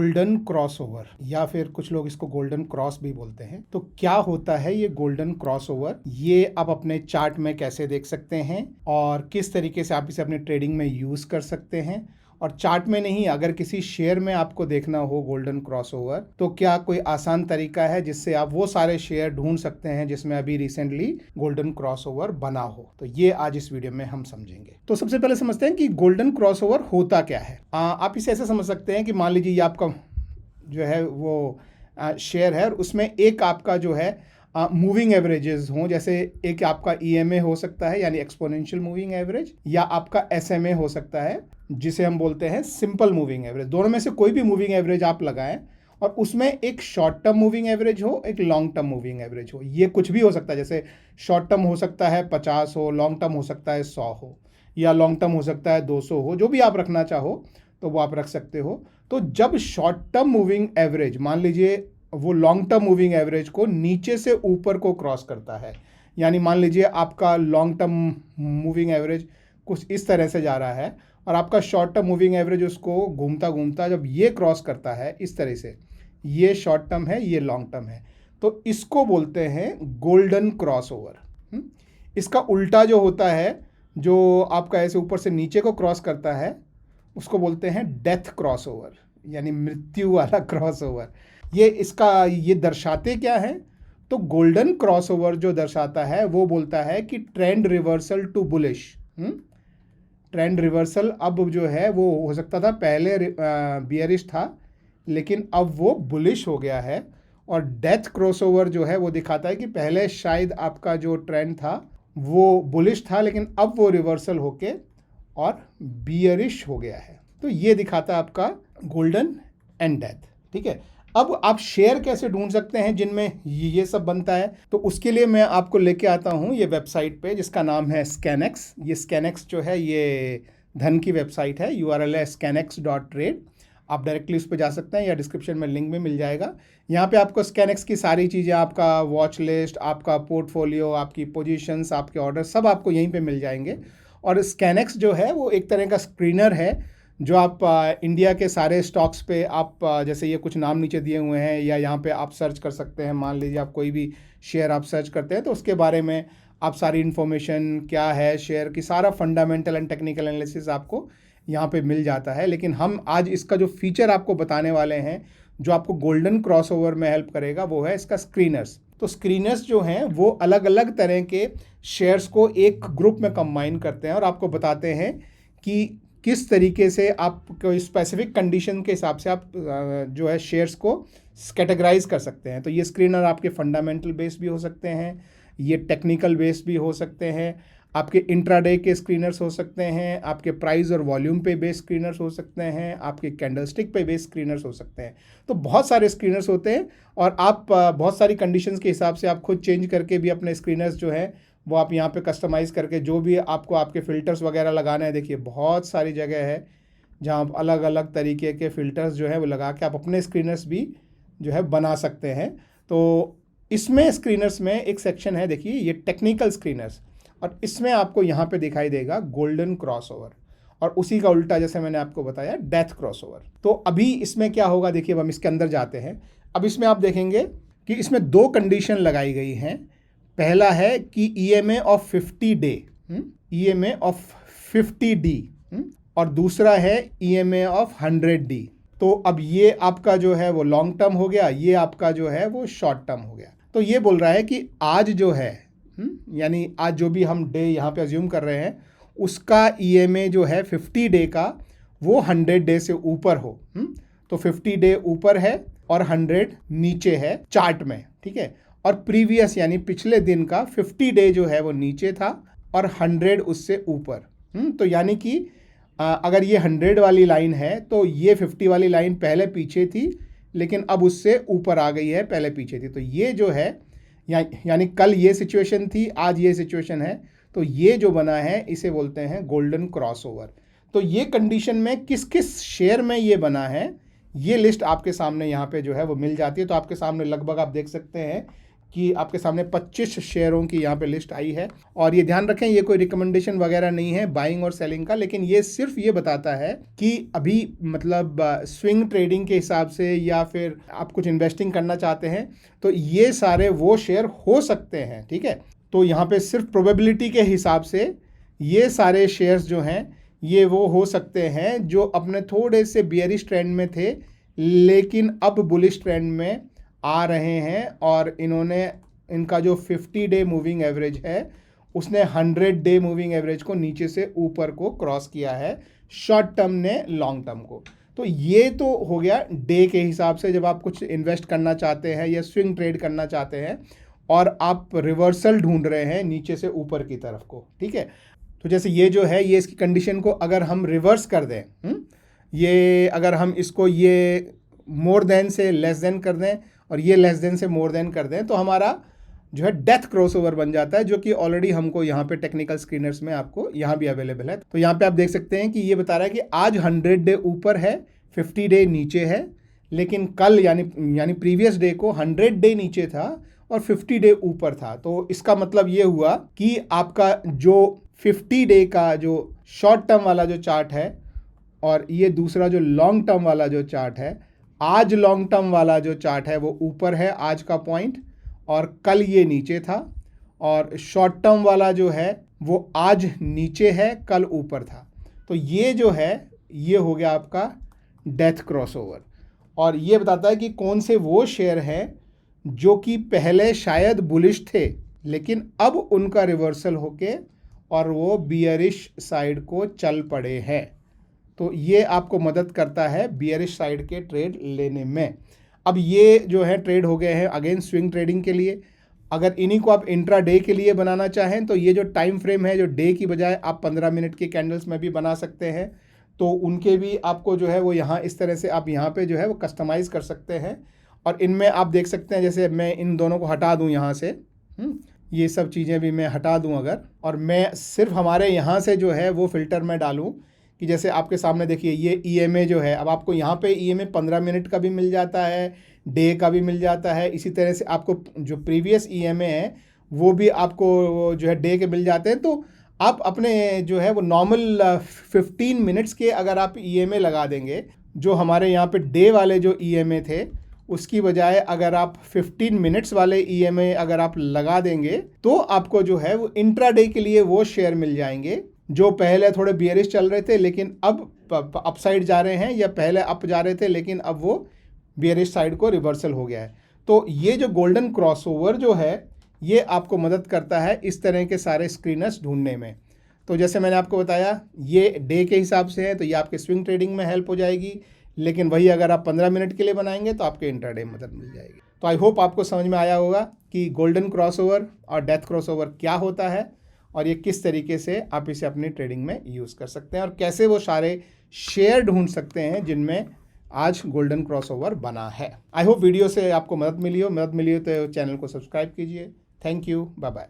Golden crossover या फिर कुछ लोग इसको गोल्डन क्रॉस भी बोलते हैं। तो क्या होता है ये गोल्डन क्रॉसओवर, ये आप अपने चार्ट में कैसे देख सकते हैं और किस तरीके से आप इसे अपने ट्रेडिंग में यूज कर सकते हैं। और चार्ट में नहीं, अगर किसी शेयर में आपको देखना हो गोल्डन क्रॉसओवर, तो क्या कोई आसान तरीका है जिससे आप वो सारे शेयर ढूंढ सकते हैं जिसमें अभी रिसेंटली गोल्डन क्रॉसओवर बना हो। तो ये आज इस वीडियो में हम समझेंगे। तो सबसे पहले समझते हैं कि गोल्डन क्रॉसओवर होता क्या है। आप इसे ऐसे समझ सकते हैं कि मान लीजिए ये आपका जो है वो शेयर है और उसमें एक आपका जो है मूविंग एवरेजेस हों, जैसे एक आपका ईएमए हो सकता है यानी एक्सपोनेंशियल मूविंग एवरेज, या आपका एसएमए हो सकता है जिसे हम बोलते हैं सिंपल मूविंग एवरेज। दोनों में से कोई भी मूविंग एवरेज आप लगाएं और उसमें एक शॉर्ट टर्म मूविंग एवरेज हो, एक लॉन्ग टर्म मूविंग एवरेज हो। ये कुछ भी हो सकता है, जैसे शॉर्ट टर्म हो सकता है 50 हो, लॉन्ग टर्म हो सकता है 100 हो, या लॉन्ग टर्म हो सकता है 200 हो। जो भी आप रखना चाहो तो वो आप रख सकते हो। तो जब शॉर्ट टर्म मूविंग एवरेज, मान लीजिए वो लॉन्ग टर्म मूविंग एवरेज को नीचे से ऊपर को क्रॉस करता है, यानी मान लीजिए आपका लॉन्ग टर्म मूविंग एवरेज कुछ इस तरह से जा रहा है और आपका शॉर्ट टर्म मूविंग एवरेज उसको घूमता घूमता जब ये क्रॉस करता है इस तरह से, ये शॉर्ट टर्म है, ये लॉन्ग टर्म है, तो इसको बोलते हैं गोल्डन क्रॉसओवर। इसका उल्टा जो होता है, जो आपका ऐसे ऊपर से नीचे को क्रॉस करता है, उसको बोलते हैं डेथ क्रॉसओवर, यानी मृत्यु वाला क्रॉसओवर। ये दर्शाते क्या है? तो गोल्डन क्रॉसओवर जो दर्शाता है वो बोलता है कि trend reversal to bullish. Trend reversal अब जो है वो हो सकता था पहले बियरिश था, लेकिन अब वो बुलिश हो गया है। और डेथ क्रॉसओवर जो है वो दिखाता है कि पहले शायद आपका जो ट्रेंड था वो बुलिश था, लेकिन अब वो रिवर्सल होके और बियरिश हो गया है। तो ये दिखाता है आपका गोल्डन एंड डेथ। ठीक है, अब आप शेयर कैसे ढूंढ सकते हैं जिनमें ये सब बनता है? तो उसके लिए मैं आपको लेके आता हूं ये वेबसाइट पे जिसका नाम है स्कैनएक्स। ये स्कैनएक्स जो है ये धन की वेबसाइट है, URL है scanex.trade। आप डायरेक्टली उस पर जा सकते हैं या डिस्क्रिप्शन में लिंक भी मिल जाएगा। यहाँ पे आपको स्कैनएक्स की सारी चीज़ें, आपका वॉच लिस्ट, आपका पोर्टफोलियो, आपकी पोजीशंस, आपके ऑर्डर, सब आपको यहीं पे मिल जाएंगे। और स्कैनएक्स जो है वो एक तरह का स्क्रीनर है जो आप इंडिया के सारे स्टॉक्स पे आप जैसे ये कुछ नाम नीचे दिए हुए हैं, या यहाँ पे आप सर्च कर सकते हैं। मान लीजिए आप कोई भी शेयर आप सर्च करते हैं तो उसके बारे में आप सारी इन्फॉर्मेशन क्या है शेयर की, सारा फंडामेंटल एंड टेक्निकल एनालिसिस आपको यहाँ पे मिल जाता है। लेकिन हम आज इसका जो फीचर आपको बताने वाले हैं जो आपको गोल्डन क्रॉसओवर में हेल्प करेगा वो है इसका स्क्रीनर्स। तो स्क्रीनर्स जो हैं वो अलग अलग तरह के शेयर्स को एक ग्रुप में कंबाइन करते हैं और आपको बताते हैं कि किस तरीके से आप कोई स्पेसिफिक कंडीशन के हिसाब से आप जो है शेयर्स को कैटेगराइज कर सकते हैं। तो ये स्क्रीनर आपके फंडामेंटल बेस भी हो सकते हैं, ये टेक्निकल बेस भी हो सकते हैं, आपके इंट्राडे के स्क्रीनर्स हो सकते हैं, आपके प्राइस और वॉल्यूम पे बेस स्क्रीनर्स हो सकते हैं, आपके कैंडलस्टिक पे बेस स्क्रीनर्स हो सकते हैं। तो बहुत सारे स्क्रीनर्स होते हैं और आप बहुत सारी कंडीशंस के हिसाब से आप खुद चेंज करके भी अपने स्क्रीनर्स जो है वो आप यहाँ पे कस्टमाइज़ करके जो भी आपको आपके फ़िल्टर्स वगैरह लगाना है, देखिए बहुत सारी जगह है जहाँ आप अलग अलग तरीके के फ़िल्टर्स जो है वो लगा के आप अपने स्क्रीनर्स भी जो है बना सकते हैं। तो इसमें स्क्रीनर्स में एक सेक्शन है, देखिए ये टेक्निकल स्क्रीनर्स, और इसमें आपको यहाँ पे दिखाई देगा गोल्डन क्रॉसओवर, और उसी का उल्टा जैसे मैंने आपको बताया डेथ क्रॉसओवर। तो अभी इसमें क्या होगा, देखिए अब हम इसके अंदर जाते हैं। अब इसमें आप देखेंगे कि इसमें दो कंडीशन लगाई गई हैं। पहला है कि EMA of 50 day, EMA of 50D, और दूसरा है EMA ऑफ 100D। तो अब ये आपका जो है वो लॉन्ग टर्म हो गया, ये आपका जो है वो शॉर्ट टर्म हो गया। तो ये बोल रहा है कि आज जो है यानी आज जो भी हम डे यहाँ पे अज्यूम कर रहे हैं उसका EMA जो है 50 डे का वो 100 डे से ऊपर हो। तो 50 डे ऊपर है और 100 नीचे है चार्ट में, ठीक है। और प्रीवियस यानी पिछले दिन का 50 डे जो है वो नीचे था और 100 उससे ऊपर। तो यानी कि अगर ये 100 वाली लाइन है तो ये 50 वाली लाइन पहले पीछे थी लेकिन अब उससे ऊपर आ गई है, पहले पीछे थी। तो ये जो है यानी कल ये सिचुएशन थी, आज ये सिचुएशन है, तो ये जो बना है इसे बोलते हैं गोल्डन क्रॉसओवर। तो ये कंडीशन में किस किस शेयर में ये बना है ये लिस्ट आपके सामने यहाँ पे जो है वो मिल जाती है। तो आपके सामने लगभग आप देख सकते हैं कि आपके सामने 25 शेयरों की यहाँ पे लिस्ट आई है। और ये ध्यान रखें, ये कोई रिकमेंडेशन वगैरह नहीं है बाइंग और सेलिंग का, लेकिन ये सिर्फ ये बताता है कि अभी मतलब स्विंग ट्रेडिंग के हिसाब से या फिर आप कुछ इन्वेस्टिंग करना चाहते हैं तो ये सारे वो शेयर हो सकते हैं, ठीक है। तो यहाँ पे सिर्फ प्रोबेबिलिटी के हिसाब से ये सारे शेयर्स जो हैं ये वो हो सकते हैं जो अपने थोड़े से बियरिश ट्रेंड में थे लेकिन अब बुलिश ट्रेंड में आ रहे हैं, और इनका जो 50 डे मूविंग एवरेज है उसने 100 डे मूविंग एवरेज को नीचे से ऊपर को क्रॉस किया है, शॉर्ट टर्म ने लॉन्ग टर्म को। तो ये तो हो गया डे के हिसाब से, जब आप कुछ इन्वेस्ट करना चाहते हैं या स्विंग ट्रेड करना चाहते हैं और आप रिवर्सल ढूंढ रहे हैं नीचे से ऊपर की तरफ को, ठीक है। तो जैसे ये जो है, ये इसकी कंडीशन को अगर हम रिवर्स कर दें, ये अगर हम इसको ये मोर देन से लेस देन कर दें और ये लेस देन से मोर देन कर दें तो हमारा जो है डेथ क्रॉसओवर बन जाता है, जो कि ऑलरेडी हमको यहाँ पे टेक्निकल स्क्रीनर्स में आपको यहाँ भी अवेलेबल है। तो यहाँ पे आप देख सकते हैं कि ये बता रहा है कि आज 100 डे ऊपर है, 50 डे नीचे है, लेकिन कल यानी प्रीवियस डे को 100 डे नीचे था और 50 डे ऊपर था। तो इसका मतलब ये हुआ कि आपका जो 50 डे का जो शॉर्ट टर्म वाला जो चार्ट है और ये दूसरा जो लॉन्ग टर्म वाला जो चार्ट है, आज लॉन्ग टर्म वाला जो चार्ट है वो ऊपर है आज का पॉइंट, और कल ये नीचे था, और शॉर्ट टर्म वाला जो है वो आज नीचे है, कल ऊपर था। तो ये जो है ये हो गया आपका डेथ क्रॉसओवर, और ये बताता है कि कौन से वो शेयर हैं जो कि पहले शायद बुलिश थे लेकिन अब उनका रिवर्सल होके और वो बियरिश साइड को चल पड़े हैं। तो ये आपको मदद करता है बियरिश साइड के ट्रेड लेने में। अब ये जो है ट्रेड हो गए हैं अगेन स्विंग ट्रेडिंग के लिए। अगर इन्हीं को आप इंट्रा डे के लिए बनाना चाहें तो ये जो टाइम फ्रेम है, जो डे की बजाय आप 15 मिनट के कैंडल्स में भी बना सकते हैं, तो उनके भी आपको जो है वो यहाँ इस तरह से आप यहाँ पे जो है वो कस्टमाइज़ कर सकते हैं। और इनमें आप देख सकते हैं, जैसे मैं इन दोनों को हटा दूँ यहाँ से, ये सब चीज़ें भी मैं हटा दूँ अगर, और मैं सिर्फ हमारे यहाँ से जो है वो फ़िल्टर में डालूँ कि जैसे आपके सामने देखिए ये EMA जो है, अब आपको यहाँ पे EMA 15 मिनट का भी मिल जाता है, डे का भी मिल जाता है। इसी तरह से आपको जो प्रीवियस EMA है वो भी आपको जो है डे के मिल जाते हैं। तो आप अपने जो है वो नॉर्मल 15 मिनट्स के अगर आप EMA लगा देंगे, जो हमारे यहाँ पे डे वाले जो EMA थे उसकी बजाय अगर आप 15 मिनट्स वाले EMA अगर आप लगा देंगे तो आपको जो है वो इंट्राडे के लिए वो शेयर मिल जाएंगे जो पहले थोड़े बियरिश चल रहे थे लेकिन अब अपसाइड जा रहे हैं, या पहले अप जा रहे थे लेकिन अब वो बियरिश साइड को रिवर्सल हो गया है। तो ये जो गोल्डन क्रॉसओवर जो है ये आपको मदद करता है इस तरह के सारे स्क्रीनर्स ढूंढने में। तो जैसे मैंने आपको बताया ये डे के हिसाब से है तो ये आपके स्विंग ट्रेडिंग में हेल्प हो जाएगी, लेकिन वही अगर आप 15 मिनट के लिए बनाएंगे तो आपके इंट्राडे में मदद मिल जाएगी। तो आई होप आपको समझ में आया होगा कि गोल्डन क्रॉसओवर और डेथ क्रॉसओवर क्या होता है और ये किस तरीके से आप इसे अपनी ट्रेडिंग में यूज़ कर सकते हैं और कैसे वो सारे शेयर ढूंढ सकते हैं जिनमें आज गोल्डन क्रॉसओवर बना है। आई होप वीडियो से आपको मदद मिली हो तो चैनल को सब्सक्राइब कीजिए। Thank you, bye bye.